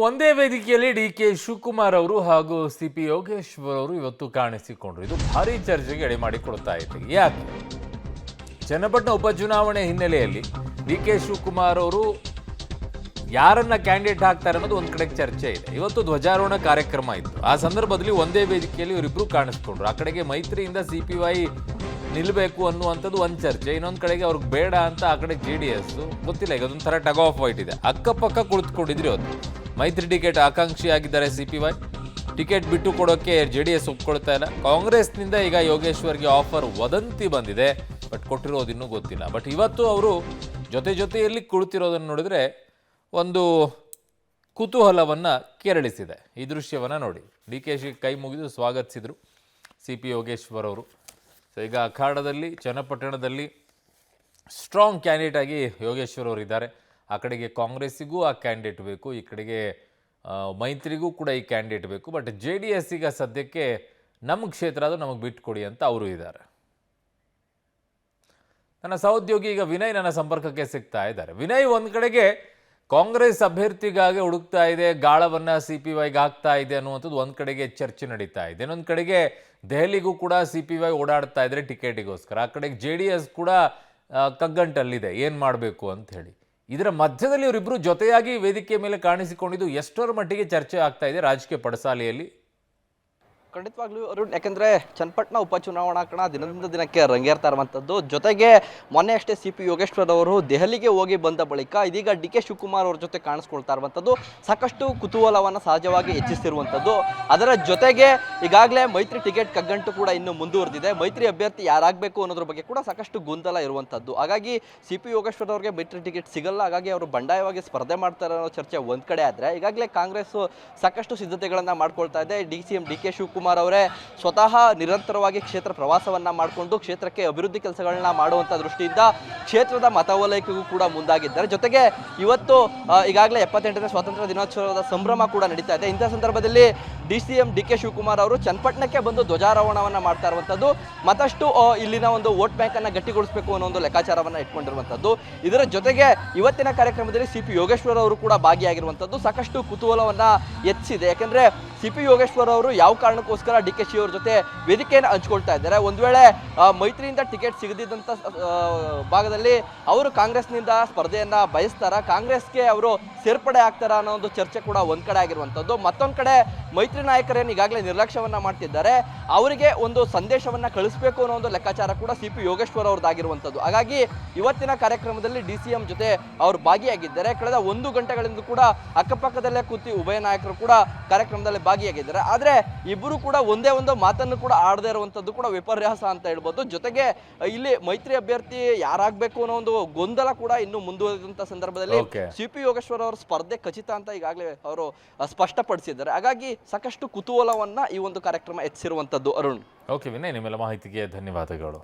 ಒಂದೇ ವೇದಿಕೆಯಲ್ಲಿ ಡಿ.ಕೆ. ಶಿವಕುಮಾರ್ ಅವರು ಹಾಗೂ ಸಿ.ಪಿ. ಯೋಗೇಶ್ವರ್ ಅವರು ಇವತ್ತು ಕಾಣಿಸಿಕೊಂಡ್ರು. ಇದು ಭಾರಿ ಚರ್ಚೆಗೆ ಎಡೆ ಮಾಡಿಕೊಡ್ತಾ ಇದೆ. ಯಾಕೆ? ಚನ್ನಪಟ್ಟಣ ಉಪಚುನಾವಣೆ ಹಿನ್ನೆಲೆಯಲ್ಲಿ ಡಿ.ಕೆ. ಶಿವಕುಮಾರ್ ಅವರು ಯಾರನ್ನ ಕ್ಯಾಂಡಿಡೇಟ್ ಹಾಕ್ತಾರೆ ಅನ್ನೋದು ಒಂದ್ ಕಡೆ ಚರ್ಚೆ ಇದೆ. ಇವತ್ತು ಧ್ವಜಾರೋಹಣ ಕಾರ್ಯಕ್ರಮ ಇತ್ತು. ಆ ಸಂದರ್ಭದಲ್ಲಿ ಒಂದೇ ವೇದಿಕೆಯಲ್ಲಿ ಇವರಿಬ್ರು ಕಾಣಿಸ್ಕೊಂಡ್ರು. ಆ ಕಡೆಗೆ ಮೈತ್ರಿಯಿಂದ ಸಿ.ಪಿ.ವೈ ನಿಲ್ಲಬೇಕು ಅನ್ನುವಂಥದ್ದು ಒಂದು ಚರ್ಚೆ, ಇನ್ನೊಂದು ಕಡೆಗೆ ಅವ್ರಿಗೆ ಬೇಡ ಅಂತ ಆ ಕಡೆ JDS ಗೊತ್ತಿಲ್ಲ. ಈಗ ಅದೊಂಥರ ಟಗ್ ಆಫ್ ವೈಟ್ ಇದೆ. ಅಕ್ಕಪಕ್ಕ ಕುಳಿತುಕೊಂಡಿದ್ರು. ಇವತ್ತು ಮೈತ್ರಿ ಟಿಕೆಟ್ ಆಕಾಂಕ್ಷಿಯಾಗಿದ್ದಾರೆ ಸಿ.ಪಿ.ವೈ. ಟಿಕೆಟ್ ಬಿಟ್ಟು ಕೊಡೋಕೆ JDS ಒಪ್ಕೊಳ್ತಾ ಇಲ್ಲ. ಕಾಂಗ್ರೆಸ್ನಿಂದ ಈಗ ಯೋಗೇಶ್ವರ್ಗೆ ಆಫರ್ ವದಂತಿ ಬಂದಿದೆ, ಬಟ್ ಕೊಟ್ಟಿರೋದು ಇನ್ನೂ ಗೊತ್ತಿಲ್ಲ. ಬಟ್ ಇವತ್ತು ಅವರು ಜೊತೆಯಲ್ಲಿ ಕುಳಿತಿರೋದನ್ನು ನೋಡಿದ್ರೆ ಒಂದು ಕುತೂಹಲವನ್ನು ಕೆರಳಿಸಿದೆ. ಈ ದೃಶ್ಯವನ್ನು ನೋಡಿ. ಡಿ.ಕೆ.ಶಿ ಕೈ ಮುಗಿದು ಸ್ವಾಗತಿಸಿದರು ಸಿ.ಪಿ. ಯೋಗೇಶ್ವರ್ ಅವರು. ಸೊ ಈಗ ಅಖಾಡದಲ್ಲಿ ಚನ್ನಪಟ್ಟಣದಲ್ಲಿ ಸ್ಟ್ರಾಂಗ್ ಕ್ಯಾಂಡಿಡೇಟ್ ಆಗಿ ಯೋಗೇಶ್ವರ್ ಅವರು ಇದ್ದಾರೆ. ಆ ಕಡೆಗೆ ಕಾಂಗ್ರೆಸ್ಸಿಗೂ ಆ ಕ್ಯಾಂಡಿಡೇಟ್ ಬೇಕು, ಈ ಕಡೆಗೆ ಮೈತ್ರಿಗೂ ಕೂಡ ಈ ಕ್ಯಾಂಡಿಡೇಟ್ ಬೇಕು. ಬಟ್ JDS ಈಗ ಸದ್ಯಕ್ಕೆ ನಮ್ಮ ಕ್ಷೇತ್ರ ಅದು ನಮಗೆ ಬಿಟ್ಕೊಡಿ ಅಂತ ಅವರು ಇದ್ದಾರೆ. ನನ್ನ ಸಹೋದ್ಯೋಗಿ ಈಗ ವಿನಯ್ ನನ್ನ ಸಂಪರ್ಕಕ್ಕೆ ಸಿಗ್ತಾ ಇದ್ದಾರೆ. ವಿನಯ್, ಒಂದು ಕಡೆಗೆ ಕಾಂಗ್ರೆಸ್ ಅಭ್ಯರ್ಥಿಗಾಗಿ ಹುಡುಕ್ತಾ ಇದೆ, ಗಾಳವನ್ನು ಸಿ.ಪಿ.ವೈಗೆ ಹಾಕ್ತಾ ಇದೆ ಅನ್ನುವಂಥದ್ದು ಒಂದು ಕಡೆಗೆ ಚರ್ಚೆ ನಡೀತಾ ಇದೆ. ಇನ್ನೊಂದು ಕಡೆಗೆ ದೆಹಲಿಗೂ ಕೂಡ ಸಿ.ಪಿ.ವೈ ಓಡಾಡ್ತಾ ಇದ್ದಾರೆ ಟಿಕೆಟಿಗೋಸ್ಕರ. ಆ ಕಡೆಗೆ JDS ಕೂಡ ಕಗ್ಗಂಟಲ್ಲಿದೆ, ಏನು ಮಾಡಬೇಕು ಅಂತ ಹೇಳಿ. ಇದರ ಮಧ್ಯದಲ್ಲಿ ಇವರಿಬ್ಬರು ಜೊತೆಯಾಗಿ ವೇದಿಕೆ ಮೇಲೆ ಕಾಣಿಸಿಕೊಂಡಿದ್ದು ಎಷ್ಟರ ಮಟ್ಟಿಗೆ ಚರ್ಚೆ ಆಗ್ತಾ ಇದೆ ರಾಜಕೀಯ ಪಡಸಾಲೆಯಲ್ಲಿ? ಖಂಡಿತವಾಗ್ಲೂ ಅರುಣ್, ಯಾಕಂದರೆ ಚನ್ನಪಟ್ಟಣ ಉಪಚುನಾವಣಾ ಕಣ ದಿನದಿಂದ ದಿನಕ್ಕೆ ರಂಗೇರ್ತಾ ಇರುವಂಥದ್ದು. ಜೊತೆಗೆ ಮೊನ್ನೆ ಅಷ್ಟೇ ಸಿ.ಪಿ. ಯೋಗೇಶ್ವರ್ ಅವರು ದೆಹಲಿಗೆ ಹೋಗಿ ಬಂದ ಬಳಿಕ ಇದೀಗ ಡಿ.ಕೆ. ಶಿವಕುಮಾರ್ ಅವ್ರ ಜೊತೆ ಕಾಣಿಸ್ಕೊಳ್ತಾ ಇರುವಂಥದ್ದು ಸಾಕಷ್ಟು ಕುತೂಹಲವನ್ನು ಸಹಜವಾಗಿ ಹೆಚ್ಚಿಸಿರುವಂಥದ್ದು. ಅದರ ಜೊತೆಗೆ ಈಗಾಗಲೇ ಮೈತ್ರಿ ಟಿಕೆಟ್ ಕಗ್ಗಂಟು ಕೂಡ ಇನ್ನು ಮುಂದುವರೆದಿದೆ. ಮೈತ್ರಿ ಅಭ್ಯರ್ಥಿ ಯಾರಾಗಬೇಕು ಅನ್ನೋದ್ರ ಬಗ್ಗೆ ಕೂಡ ಸಾಕಷ್ಟು ಗೊಂದಲ ಇರುವಂಥದ್ದು. ಹಾಗಾಗಿ ಸಿ.ಪಿ. ಯೋಗೇಶ್ವರ್ ಅವರಿಗೆ ಮೈತ್ರಿ ಟಿಕೆಟ್ ಸಿಗಲ್ಲ, ಹಾಗಾಗಿ ಅವರು ಬಂಡಾಯವಾಗಿ ಸ್ಪರ್ಧೆ ಮಾಡ್ತಾರೆ ಅನ್ನೋ ಚರ್ಚೆ ಒಂದು ಕಡೆ ಆದರೆ, ಈಗಾಗಲೇ ಕಾಂಗ್ರೆಸ್ ಸಾಕಷ್ಟು ಸಿದ್ಧತೆಗಳನ್ನು ಮಾಡ್ಕೊಳ್ತಾ ಇದೆ. ಸಿ.ಎಂ ಡಿ.ಕೆ. ಶಿವಕುಮಾರ್ ಅವರೇ ಸ್ವತಃ ನಿರಂತರವಾಗಿ ಕ್ಷೇತ್ರ ಪ್ರವಾಸವನ್ನ ಮಾಡಿಕೊಂಡು ಕ್ಷೇತ್ರಕ್ಕೆ ಅಭಿವೃದ್ಧಿ ಕೆಲಸಗಳನ್ನ ಮಾಡುವಂತ ದೃಷ್ಟಿಯಿಂದ ಕ್ಷೇತ್ರದ ಮತವಲಯಕ್ಕೂ ಕೂಡ ಮುಂದಾಗಿದ್ದಾರೆ. ಜೊತೆಗೆ ಇವತ್ತು ಈಗಾಗಲೇ 78ನೇ ಸ್ವಾತಂತ್ರ್ಯ ದಿನೋತ್ಸವದ ಸಂಭ್ರಮ ಕೂಡ ನಡೀತಾ ಇದೆ. ಇಂಥ ಸಂದರ್ಭದಲ್ಲಿ ಸಿ.ಎಂ ಡಿ.ಕೆ. ಶಿವಕುಮಾರ್ ಅವರು ಚನ್ನಪಟ್ಟಣಕ್ಕೆ ಬಂದು ಧ್ವಜಾರೋಹಣವನ್ನ ಮಾಡ್ತಾ ಇರುವಂಥದ್ದು ಮತ್ತಷ್ಟು ಇಲ್ಲಿನ ಒಂದು ವೋಟ್ ಬ್ಯಾಂಕ್ ಅನ್ನ ಗಟ್ಟಿಗೊಳಿಸಬೇಕು ಅನ್ನೋ ಒಂದು ಲೆಕ್ಕಾಚಾರವನ್ನ ಇಟ್ಕೊಂಡಿರುವಂಥದ್ದು. ಇದರ ಜೊತೆಗೆ ಇವತ್ತಿನ ಕಾರ್ಯಕ್ರಮದಲ್ಲಿ ಸಿ.ಪಿ. ಯೋಗೇಶ್ವರ್ ಅವರು ಕೂಡ ಭಾಗಿಯಾಗಿರುವಂಥದ್ದು ಸಾಕಷ್ಟು ಕುತೂಹಲವನ್ನ ಹೆಚ್ಚಿದೆ. ಯಾಕಂದ್ರೆ ಸಿ.ಪಿ. ಯೋಗೇಶ್ವರ್ ಅವರು ಯಾವ ಕಾರಣಕ್ಕೋಸ್ಕರ ಡಿ.ಕೆ. ಶಿ ಅವ್ರ ಜೊತೆ ವೇದಿಕೆಯನ್ನು ಹಂಚ್ಕೊಳ್ತಾ ಇದ್ದಾರೆ. ಒಂದು ವೇಳೆ ಮೈತ್ರಿಯಿಂದ ಟಿಕೆಟ್ ಸಿಗದಿದ್ದಂಥ ಭಾಗದಲ್ಲಿ ಅವರು ಕಾಂಗ್ರೆಸ್ನಿಂದ ಸ್ಪರ್ಧೆಯನ್ನ ಬಯಸ್ತಾರ, ಕಾಂಗ್ರೆಸ್ಗೆ ಅವರು ಸೇರ್ಪಡೆ ಆಗ್ತಾರ ಅನ್ನೋ ಒಂದು ಚರ್ಚೆ ಕೂಡ ಒಂದ್ ಕಡೆ ಆಗಿರುವಂಥದ್ದು. ಮತ್ತೊಂದು ಕಡೆ ಮೈತ್ರಿ ನಾಯಕರೇನು ಈಗಾಗಲೇ ನಿರ್ಲಕ್ಷ್ಯವನ್ನ ಮಾಡ್ತಿದ್ದಾರೆ, ಅವರಿಗೆ ಒಂದು ಸಂದೇಶವನ್ನ ಕಳಿಸಬೇಕು ಅನ್ನೋ ಒಂದು ಲೆಕ್ಕಾಚಾರ ಕೂಡ ಸಿ.ಪಿ. ಯೋಗೇಶ್ವರ್ ಅವ್ರದ್ದಾಗಿರುವಂಥದ್ದು. ಹಾಗಾಗಿ ಇವತ್ತಿನ ಕಾರ್ಯಕ್ರಮದಲ್ಲಿ ಡಿ.ಸಿ.ಎಂ ಜೊತೆ ಅವರು ಭಾಗಿಯಾಗಿದ್ದಾರೆ. ಕಳೆದ 1 ಗಂಟೆಗಳಿಂದ ಕೂಡ ಅಕ್ಕಪಕ್ಕದಲ್ಲೇ ಕೂತಿ ಉಭಯ ನಾಯಕರು ಕೂಡ ಕಾರ್ಯಕ್ರಮದಲ್ಲಿ ಭಾಗಿಯಾಗಿದ್ದಾರೆ. ಆದರೆ ಇಬ್ಬರು ಕೂಡ ಒಂದೇ ಒಂದು ಮಾತನ್ನು ಕೂಡ ಆಡದೇ ಇರುವಂಥದ್ದು ಕೂಡ ವಿಪರ್ಯಾಸ ಅಂತ ಹೇಳ್ಬೋದು. ಜೊತೆಗೆ ಇಲ್ಲಿ ಮೈತ್ರಿ ಅಭ್ಯರ್ಥಿ ಯಾರಾಗಬೇಕು ಅನ್ನೋ ಒಂದು ಗೊಂದಲ ಕೂಡ ಇನ್ನು ಮುಂದುವರೆದಂತ ಸಂದರ್ಭದಲ್ಲಿ ಸಿ.ಪಿ. ಯೋಗೇಶ್ವರ್ ಅವರ ಸ್ಪರ್ಧೆ ಖಚಿತ ಅಂತ ಈಗಾಗಲೇ ಅವರು ಸ್ಪಷ್ಟಪಡಿಸಿದ್ದಾರೆ. ಹಾಗಾಗಿ ಸಾಕಷ್ಟು ಕುತೂಹಲವನ್ನ ಈ ಒಂದು ಕಾರ್ಯಕ್ರಮ ಹೆಚ್ಚಿರುವಂಥದ್ದು. ಅರುಣ್. ಓಕೆ ವಿನಯ್, ನಿಮ್ಮೆಲ್ಲ ಮಾಹಿತಿಗೆ ಧನ್ಯವಾದಗಳು.